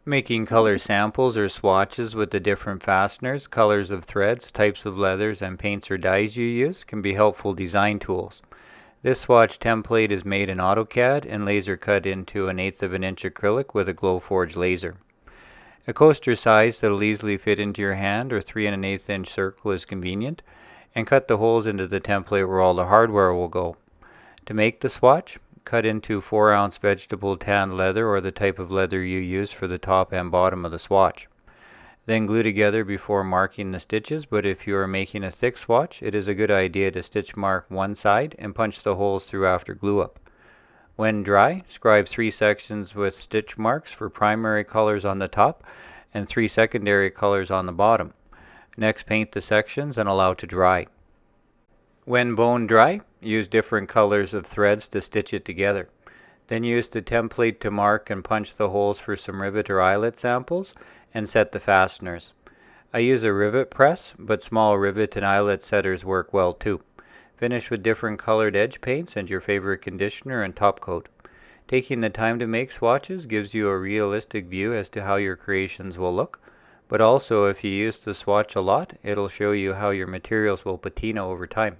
Making color samples or swatches with the different fasteners, colors of threads, types of leathers, and paints or dyes you use can be helpful design tools. This swatch template is made in AutoCAD and laser cut into 1/8 of an inch acrylic with a Glowforge laser. A coaster size that will easily fit into your hand or 3 1/8 inch circle is convenient, and cut the holes into the template where all the hardware will go. To make the swatch, cut into 4-ounce vegetable tanned leather or the type of leather you use for the top and bottom of the swatch. Then glue together before marking the stitches, but if you are making a thick swatch, it is a good idea to stitch mark one side and punch the holes through after glue up. When dry, scribe 3 sections with stitch marks for primary colors on the top and 3 secondary colors on the bottom. Next, paint the sections and allow to dry. When bone dry, use different colors of threads to stitch it together. Then use the template to mark and punch the holes for some rivet or eyelet samples and set the fasteners. I use a rivet press, but small rivet and eyelet setters work well too. Finish with different colored edge paints and your favorite conditioner and top coat. Taking the time to make swatches gives you a realistic view as to how your creations will look, but also if you use the swatch a lot, it'll show you how your materials will patina over time.